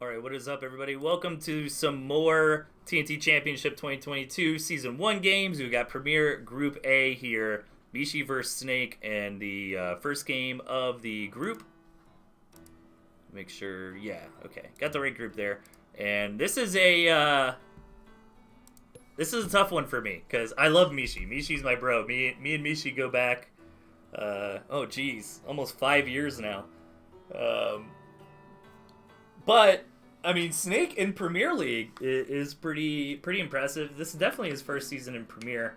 All right, what is up, everybody? Welcome to some more TNT Championship 2022 Season 1 games. We got Premier Group A here, Mishi versus Snake, and the first game of the group. Make sure, yeah, okay, got the right group there. And this is a tough one for me because I love Mishi. Mishi's my bro. Me and Mishi go back. Oh, geez, almost 5 years now. Um, but I mean, Snake in Premier League is pretty impressive. This is definitely his first season in Premier,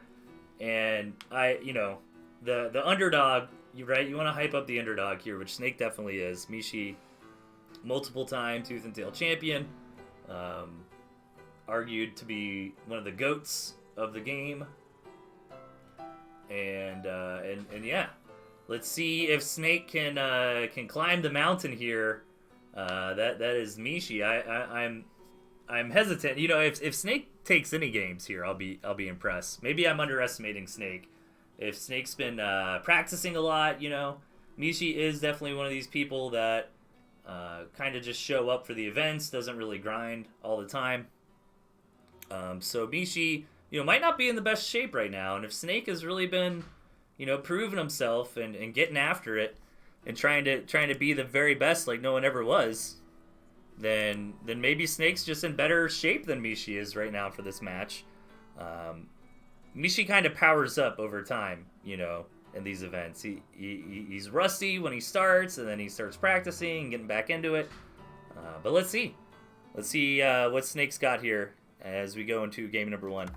and the underdog. You right? You want to hype up the underdog here, which Snake definitely is. Mishi, multiple time Tooth and Tail champion, um, argued to be one of the goats of the game, and yeah, let's see if Snake can climb the mountain here. That is Mishi. I'm hesitant. You know, if Snake takes any games here, I'll be impressed. Maybe I'm underestimating Snake. If Snake's been practicing a lot, Mishi is definitely one of these people that kind of just show up for the events, doesn't really grind all the time. So Mishi, might not be in the best shape right now. And if Snake has really been, proving himself and getting after it, and trying to be the very best like no one ever was, then maybe Snake's just in better shape than Mishi is right now for this match. Mishi kind of powers up over time, in these events. He's rusty when he starts, and then he starts practicing and getting back into it. But let's see what Snake's got here as we go into game number 1.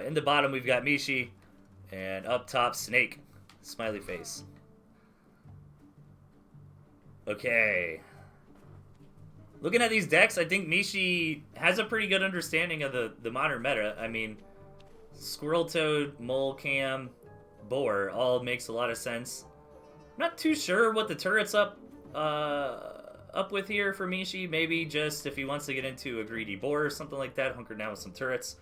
In the bottom, we've got Mishi, and up top, Snake. Smiley face. Okay. Looking at these decks, I think Mishi has a pretty good understanding of the modern meta. I mean, Squirrel Toad, Mole Cam, Boar all makes a lot of sense. I'm not too sure what the turret's up with here for Mishi. Maybe just if he wants to get into a greedy Boar or something like that, hunker down with some turrets.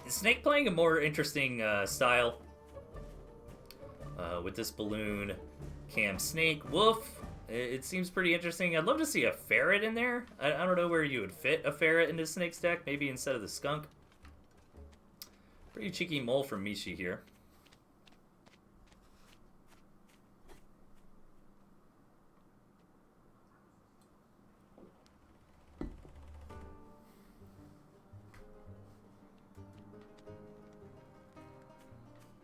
Snake playing a more interesting style with this balloon cam Snake Wolf. It seems pretty interesting. I'd love to see a ferret in there. I don't know where you would fit a ferret into Snake's deck. Maybe instead of the skunk. Pretty cheeky mole from Mishi here.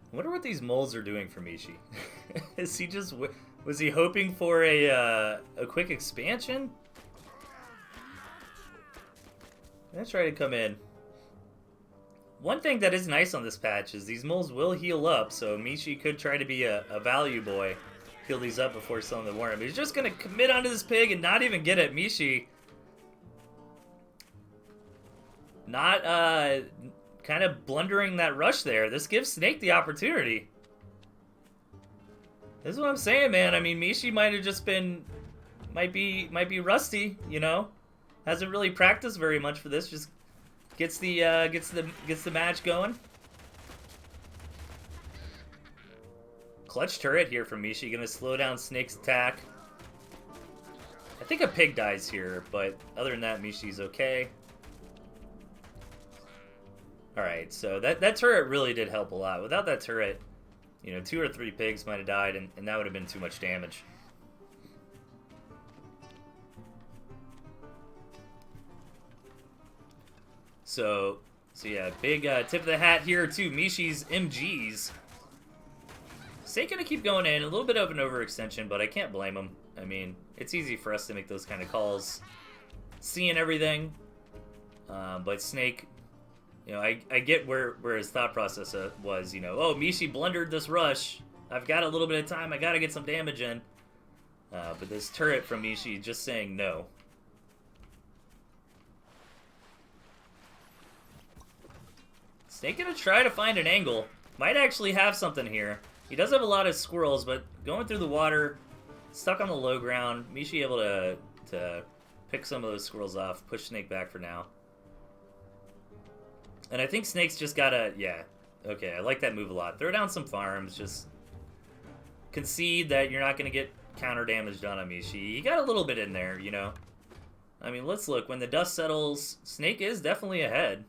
I wonder what these moles are doing for Mishi. Is he just... Was he hoping for a quick expansion? Let's try to come in. One thing that is nice on this patch is these moles will heal up, so Mishi could try to be a value boy. Heal these up before selling the worm. He's just going to commit onto this pig and not even get it. Mishi... Not, kind of blundering that rush there. This gives Snake the opportunity. This is what I'm saying, man. I mean, Mishi might have just been, might be rusty, hasn't really practiced very much for this. Just gets the match going. Clutch turret here from Mishi, gonna slow down Snake's attack. I think a pig dies here, but other than that, Mishi's okay. Alright, so that turret really did help a lot. Without that turret, 2 or 3 pigs might have died, and that would have been too much damage. So yeah, big tip of the hat here to Mishi's MGs. Snake gonna keep going in, a little bit of an overextension, but I can't blame him. I mean, it's easy for us to make those kind of calls, seeing everything, but Snake... I get where his thought process was, oh, Mishi blundered this rush. I've got a little bit of time. I got to get some damage in. But this turret from Mishi just saying no. Snake gonna try to find an angle. Might actually have something here. He does have a lot of squirrels, but going through the water, stuck on the low ground. Mishi able to pick some of those squirrels off, push Snake back for now. And I think Snake's just gotta, yeah. Okay, I like that move a lot. Throw down some farms, just concede that you're not going to get counter damage done on Mishi. You got a little bit in there, you know. I mean, let's look. When the dust settles, Snake is definitely ahead.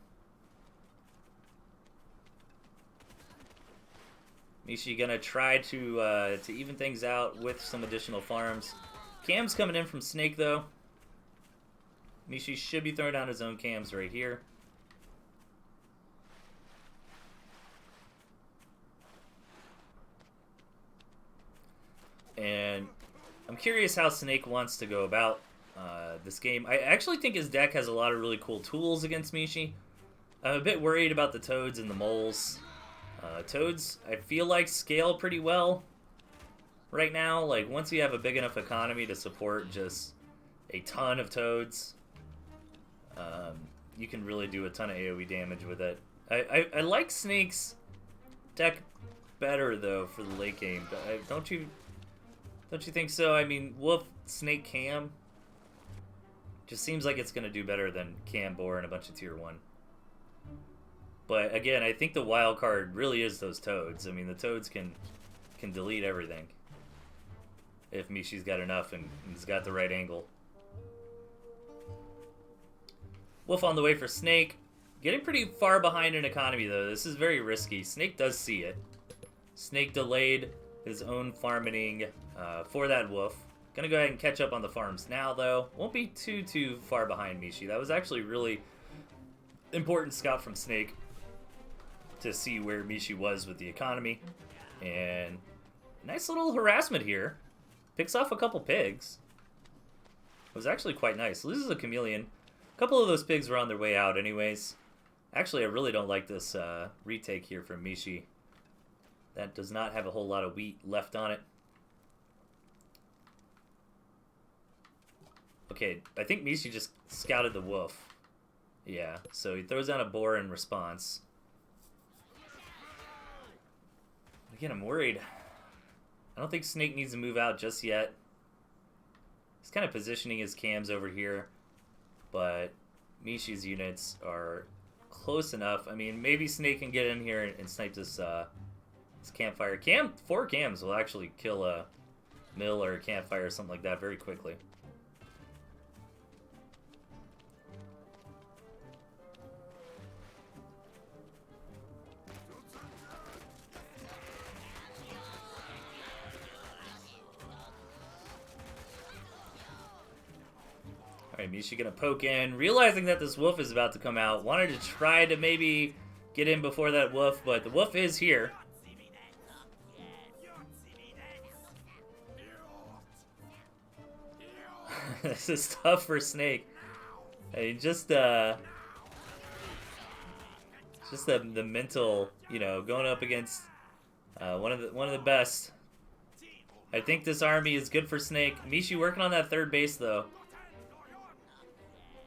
Mishi gonna try to even things out with some additional farms. Cams coming in from Snake though. Mishi should be throwing down his own cams right here. And I'm curious how Snake wants to go about this game. I actually think his deck has a lot of really cool tools against Mishi. I'm a bit worried about the toads and the moles. Toads, I feel like, scale pretty well right now. Like, once you have a big enough economy to support just a ton of toads, you can really do a ton of AoE damage with it. I like Snake's deck better, though, for the late game. Don't you think so? I mean, Wolf, Snake, Cam just seems like it's going to do better than Cam, Boar, and a bunch of tier 1. But again, I think the wild card really is those toads. I mean, the toads can delete everything if Mishi's got enough and he's got the right angle. Wolf on the way for Snake. Getting pretty far behind in economy, though. This is very risky. Snake does see it. Snake delayed his own farming for that Wolf. Gonna go ahead and catch up on the farms now, though. Won't be too far behind Mishi. That was actually really important scout from Snake to see where Mishi was with the economy. And nice little harassment here. Picks off a couple pigs. It was actually quite nice. Loses a chameleon. A couple of those pigs were on their way out anyways. Actually, I really don't like this retake here from Mishi. That does not have a whole lot of wheat left on it. Okay, I think Mishi just scouted the wolf. Yeah, so he throws down a boar in response. Again, I'm worried. I don't think Snake needs to move out just yet. He's kind of positioning his cams over here, but Mishi's units are close enough. I mean, maybe Snake can get in here and snipe this campfire. 4 cams will actually kill a mill or a campfire or something like that very quickly. Alright, Mishi gonna poke in, realizing that this wolf is about to come out. Wanted to try to maybe get in before that wolf, but the wolf is here. This is tough for Snake. I mean, just the mental, you know, going up against one of the best. I think this army is good for Snake. Mishi working on that third base though.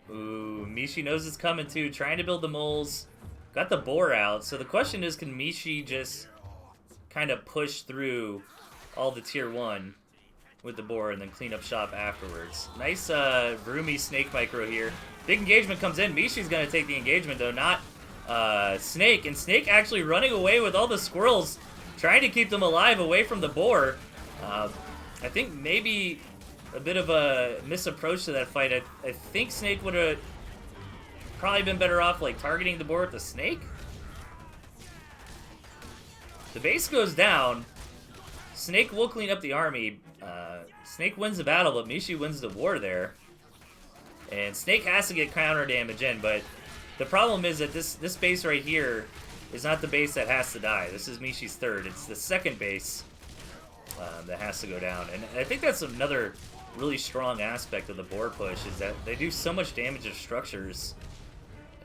Ooh, Mishi knows it's coming too. Trying to build the moles. Got the boar out. So the question is, can Mishi just kind of push through all the tier 1 with the boar and then clean up shop afterwards? Nice roomy Snake micro here. Big engagement comes in. Mishi's going to take the engagement though, not Snake. And Snake actually running away with all the squirrels, trying to keep them alive away from the boar. I think maybe a bit of a misapproach to that fight. I think Snake would have probably been better off like targeting the boar with the snake. The base goes down. Snake will clean up the army. Snake wins the battle, but Mishi wins the war there. And Snake has to get counter damage in, but the problem is that this base right here is not the base that has to die. This is Mishi's third. It's the second base that has to go down. And I think that's another really strong aspect of the boar push, is that they do so much damage to structures.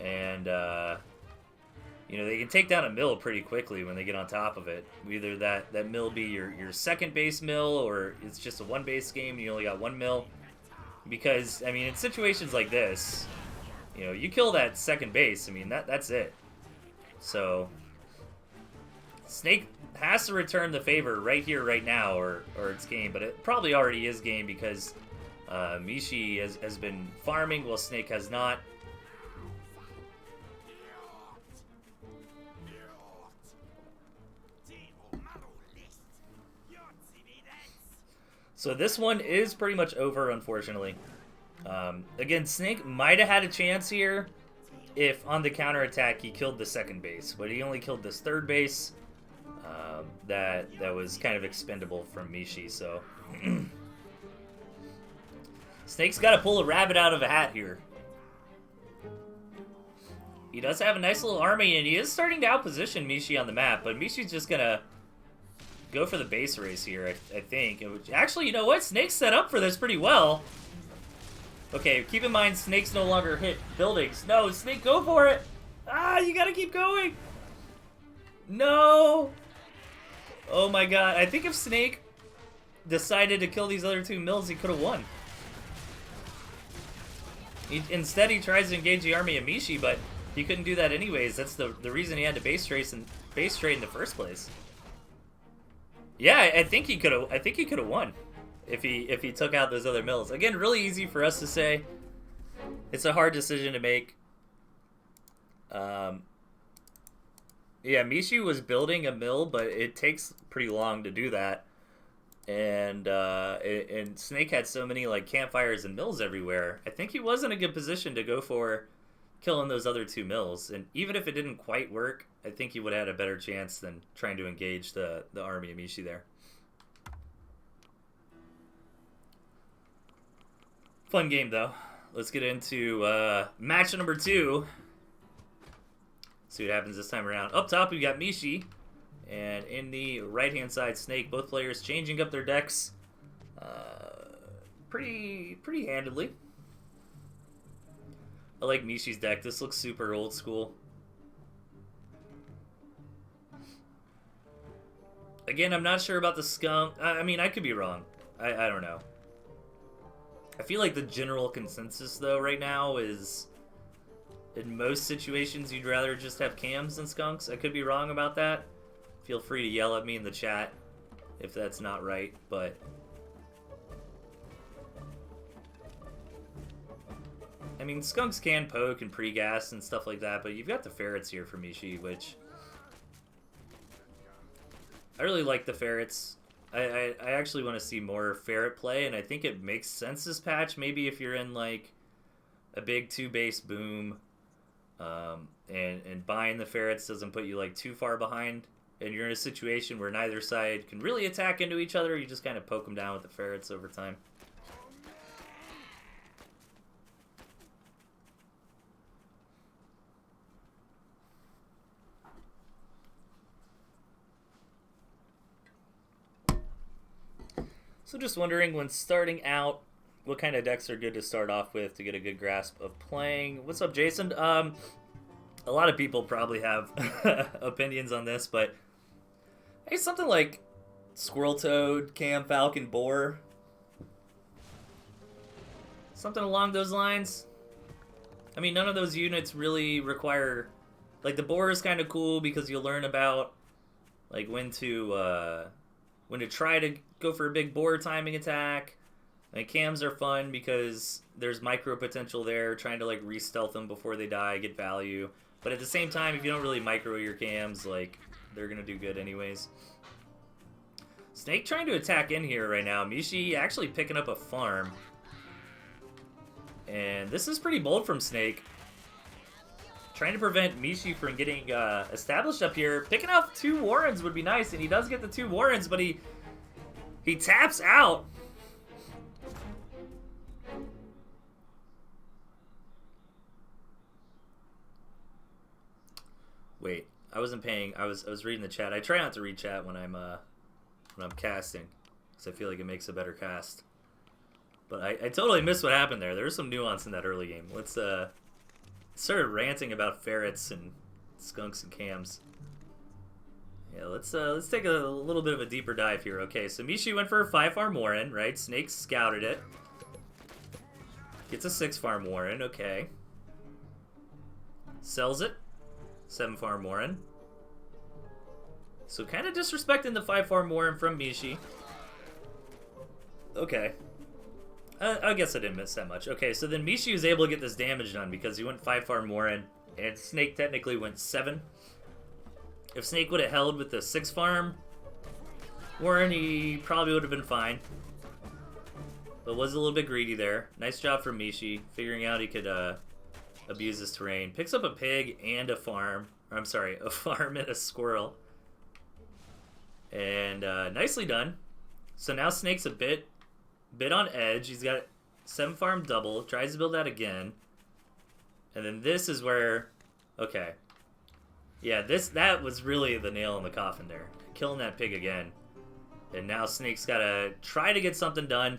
And, you know, they can take down a mill pretty quickly when they get on top of it. Either that mill be your second base mill, or it's just a one base game and you only got one mill. Because, I mean, in situations like this, you know, you kill that second base, I mean, that's it. So, Snake has to return the favor right here, right now, or it's game. But it probably already is game because Mishi has been farming while Snake has not. So this one is pretty much over, unfortunately. Again, Snake might have had a chance here if on the counterattack he killed the second base, but he only killed this third base. That was kind of expendable from Mishi, so... Snake's got to pull a rabbit out of a hat here. He does have a nice little army, and he is starting to outposition Mishi on the map, but Mishi's just going to go for the base race here, I think. Actually, you know what? Snake's set up for this pretty well. Okay, keep in mind, Snakes no longer hit buildings. No, Snake, go for it! Ah, you gotta keep going! No! Oh my god, I think if Snake decided to kill these other two mills, he could have won. Instead, he tries to engage the army of Mishi, but he couldn't do that anyways. That's the reason he had to base trade in the first place. Yeah, I think he could have won if he took out those other mills. Again, really easy for us to say. It's a hard decision to make. Yeah, Mishi was building a mill, but it takes pretty long to do that. And Snake had so many like campfires and mills everywhere. I think he was in a good position to go for killing those other two mills. And even if it didn't quite work, I think he would have had a better chance than trying to engage the army of Mishi there. Fun game though. Let's get into match number 2. See what happens this time around. Up top, we got Mishi. And in the right-hand side, Snake. Both players changing up their decks pretty handedly. I like Mishi's deck. This looks super old school. Again, I'm not sure about the skunk. I mean, I could be wrong. I don't know. I feel like the general consensus, though, right now is... in most situations, you'd rather just have cams than skunks. I could be wrong about that. Feel free to yell at me in the chat if that's not right, but... I mean, skunks can poke and pre-gas and stuff like that, but you've got the ferrets here for Mishi, which... I really like the ferrets. I actually want to see more ferret play, and I think it makes sense this patch. Maybe if you're in, like, a big 2-base boom... and buying the ferrets doesn't put you like too far behind, and you're in a situation where neither side can really attack into each other. You just kind of poke them down with the ferrets over time. So just wondering, when starting out, what kind of decks are good to start off with to get a good grasp of playing? What's up, Jason? A lot of people probably have opinions on this, but hey, something like Squirrel Toad, Cam, Falcon, Boar. Something along those lines. I mean, none of those units really require... Like, the Boar is kind of cool because you'll learn about, like, when to try to go for a big Boar timing attack. And cams are fun because there's micro potential there, trying to like re-stealth them before they die, get value. But at the same time, if you don't really micro your cams, like, they're gonna do good anyways. Snake trying to attack in here right now. Mishi actually picking up a farm. And this is pretty bold from Snake. Trying to prevent Mishi from getting established up here. Picking up 2 Warrens would be nice, and he does get the 2 Warrens, but he taps out. Wait, I wasn't paying. I was reading the chat. I try not to read chat when I'm casting, because I feel like it makes a better cast. But I totally missed what happened there. There was some nuance in that early game. Let's started ranting about ferrets and skunks and cams. Yeah, let's take a little bit of a deeper dive here. Okay, so Mishi went for a 5-farm Warren, right? Snake scouted it. Gets a 6-farm Warren. Okay. Sells it. 7-farm Warren. So kind of disrespecting the 5-farm Warren from Mishi. Okay. I guess I didn't miss that much. Okay, so then Mishi was able to get this damage done because he went 5-farm Warren, and Snake technically went 7. If Snake would have held with the 6-farm Warren, he probably would have been fine. but was a little bit greedy there. Nice job from Mishi, figuring out he could abuse his terrain. Picks up a pig and a farm. Or, I'm sorry, a farm and a squirrel. And nicely done. So now Snake's a bit on edge. He's got 7 farm double. Tries to build that again. And then this is where... Okay. Yeah, that was really the nail in the coffin there. Killing that pig again. And now Snake's got to try to get something done.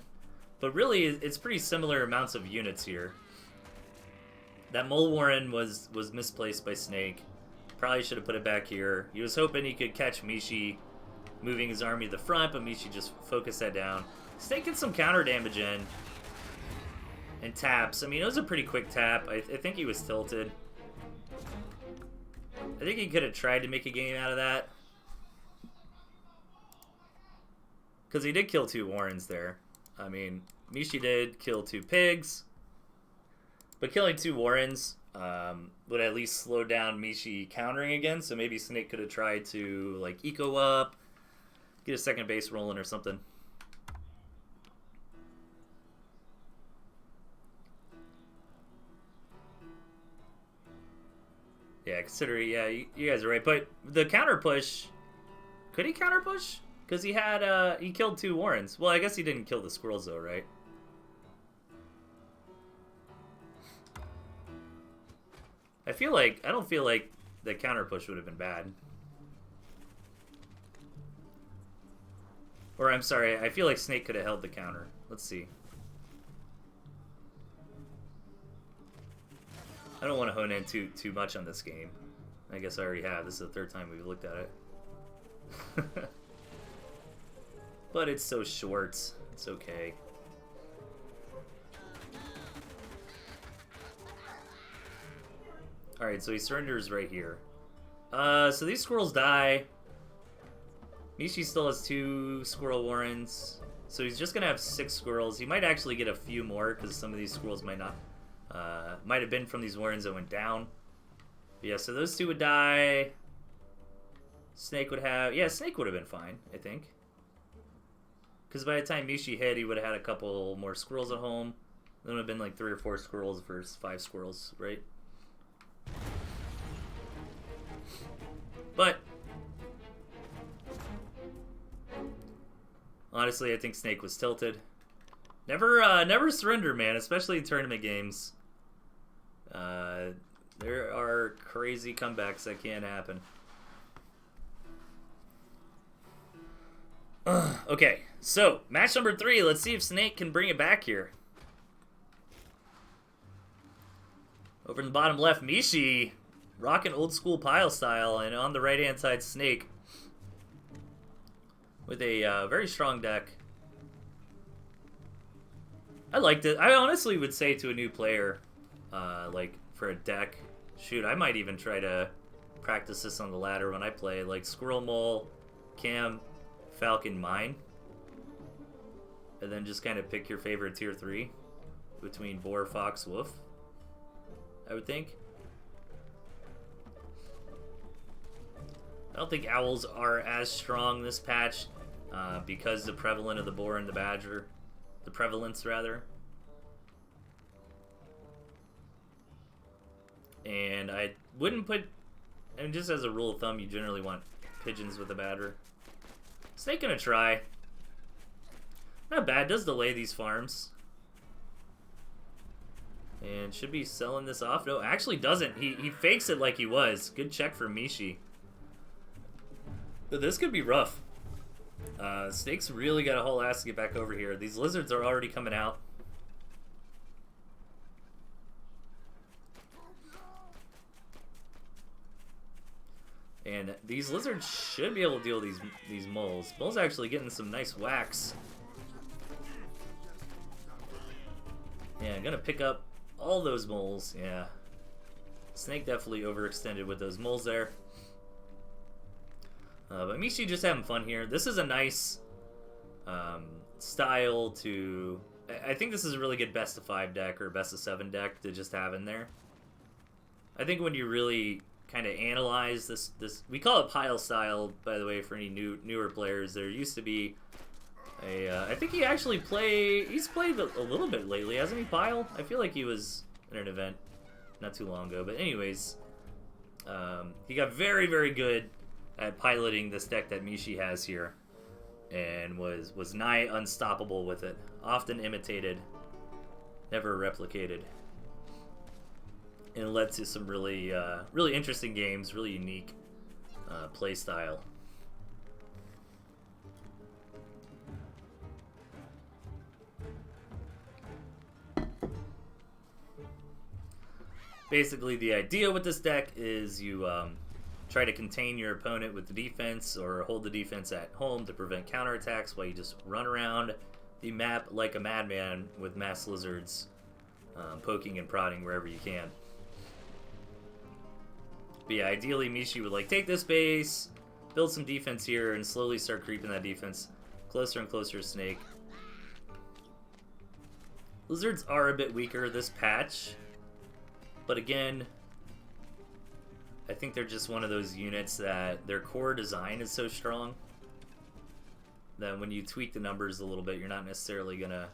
But really, it's pretty similar amounts of units here. That mole warren was misplaced by Snake. Probably should have put it back here. He was hoping he could catch Mishi moving his army to the front, but Mishi just focused that down. Snake gets some counter damage in. And taps. I mean, it was a pretty quick tap. I think he was tilted. I think he could have tried to make a game out of that. Because he did kill 2 warrens there. I mean, Mishi did kill 2 pigs. But killing 2 warrens would at least slow down Mishi countering again. So maybe Snake could have tried to, like, eco up. Get a second base rolling or something. Yeah, considering, yeah, you guys are right. But the counter push, could he counter push? Because he had, he killed 2 warrens. Well, I guess he didn't kill the squirrels though, right? I don't feel like the counter push would have been bad. Or, I'm sorry, I feel like Snake could have held the counter. Let's see. I don't want to hone in too much on this game. I guess I already have. This is the 3rd time we've looked at it. But it's so short. It's okay. Alright, so he surrenders right here. So these squirrels die. Mishi still has 2 squirrel warrens. So he's just going to have 6 squirrels. He might actually get a few more because some of these squirrels might not. Might have been from these warrens that went down. But yeah, so those 2 would die. Snake would have... Yeah, Snake would have been fine, I think. Because by the time Mishi hit, he would have had a couple more squirrels at home. Then it would have been like 3 or 4 squirrels versus 5 squirrels, right? But... honestly, I think Snake was tilted. Never surrender, man, especially in tournament games. There are crazy comebacks that can happen. Okay, so match number 3. Let's see if Snake can bring it back here. Over in the bottom left, Mishi rocking old school pile style, and on the right hand side, Snake with a very strong deck. I liked it. I honestly would say to a new player, like for a deck, shoot, I might even try to practice this on the ladder when I play, like Squirrel, Mole, Cam, Falcon, Mine, and then just kind of pick your favorite tier 3 between Boar, Fox, Wolf, I would think. I don't think Owls are as strong this patch because the prevalent of the Boar and the Badger. The prevalence, rather. And I wouldn't put... I mean, just as a rule of thumb, you generally want pigeons with a Badger. Snake gonna try. Not bad. Does delay these farms. And should be selling this off. No, actually doesn't. He fakes it like he was. Good check for Mishi. But this could be rough. Snake's really got a whole ass to get back over here. These lizards are already coming out. And these lizards should be able to deal with these moles. Mole's actually getting some nice whacks. Yeah, I'm gonna pick up all those moles. Yeah. Snake definitely overextended with those moles there. But Mishi just having fun here. This is a nice style to... I think this is a really good best of 5 deck or best of 7 deck to just have in there. I think when you really kind of analyze this... We call it pile style, by the way, for any newer players. There used to be I think he's played a little bit lately, hasn't he, Pyle? I feel like he was in an event not too long ago. But anyways, he got very, very good at piloting this deck that Mishi has here, and was nigh unstoppable with it. Often imitated, never replicated, and it led to some really, really interesting games, really unique play style. Basically, the idea with this deck is you try to contain your opponent with the defense or hold the defense at home to prevent counterattacks while you just run around the map like a madman with mass lizards, poking and prodding wherever you can. But yeah, ideally Mishi would like take this base, build some defense here, and slowly start creeping that defense closer and closer to Snake. Lizards are a bit weaker this patch, but again, I think they're just one of those units that their core design is so strong that when you tweak the numbers a little bit, you're not necessarily gonna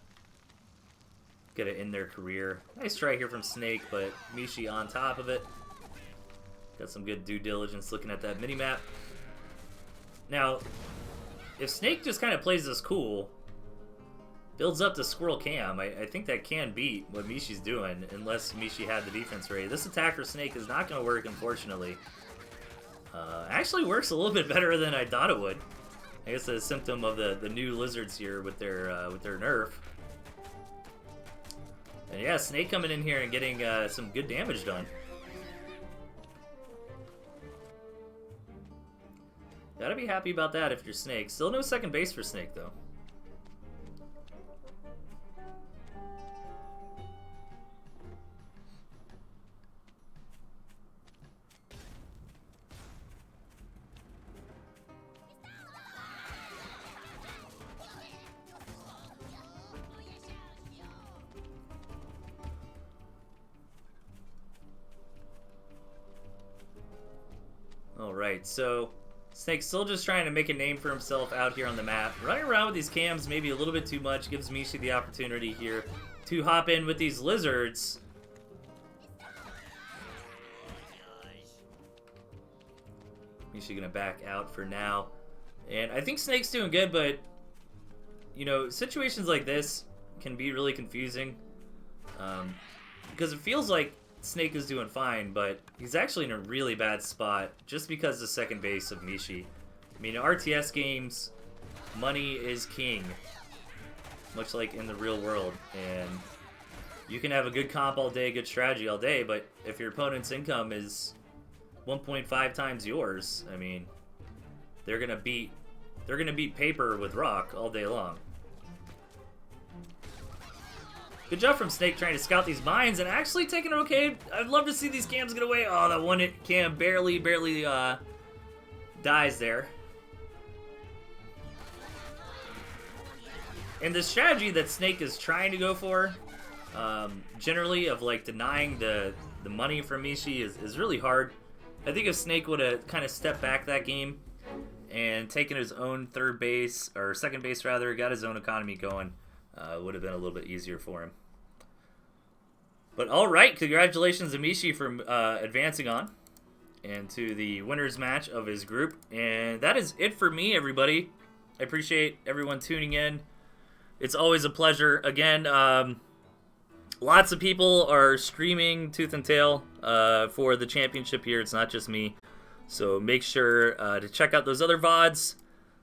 get it in their career. Nice try here from Snake, but Mishi on top of it. Got some good due diligence looking at that mini-map. Now, if Snake just kind of plays this cool, builds up the Squirrel Cam, I think that can beat what Mishi's doing, unless Mishi had the defense ready. This attack for Snake is not going to work, unfortunately. Actually works a little bit better than I thought it would. I guess a symptom of the new lizards here with their nerf. And yeah, Snake coming in here and getting some good damage done. Gotta be happy about that if you're Snake. Still no second base for Snake, though. Alright, so Snake's still just trying to make a name for himself out here on the map. Running around with these cams maybe a little bit too much. Gives Mishi the opportunity here to hop in with these lizards. Mishi gonna back out for now. And I think Snake's doing good, but you know, situations like this can be really confusing. Because it feels like Snake is doing fine, but he's actually in a really bad spot just because the second base of Mishi. I mean, in RTS games, money is king, much like in the real world, and you can have a good comp all day, good strategy all day, but if your opponent's income is 1.5 times yours, I mean, they're gonna beat paper with rock all day long. Good job from Snake trying to scout these mines and actually taking it okay. I'd love to see these cams get away. Oh, that one cam barely dies there. And the strategy that Snake is trying to go for, generally of like denying the money from Mishi is really hard. I think if Snake would have kind of stepped back that game and taken his own third base, or second base rather, got his own economy going, it would have been a little bit easier for him. But alright, congratulations to Mishi for advancing on and to the winners match of his group. And that is it for me, everybody. I appreciate everyone tuning in. It's always a pleasure. Again, lots of people are streaming Tooth and Tail for the championship here. It's not just me. So make sure to check out those other VODs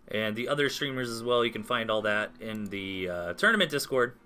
and the other streamers as well. You can find all that in the tournament Discord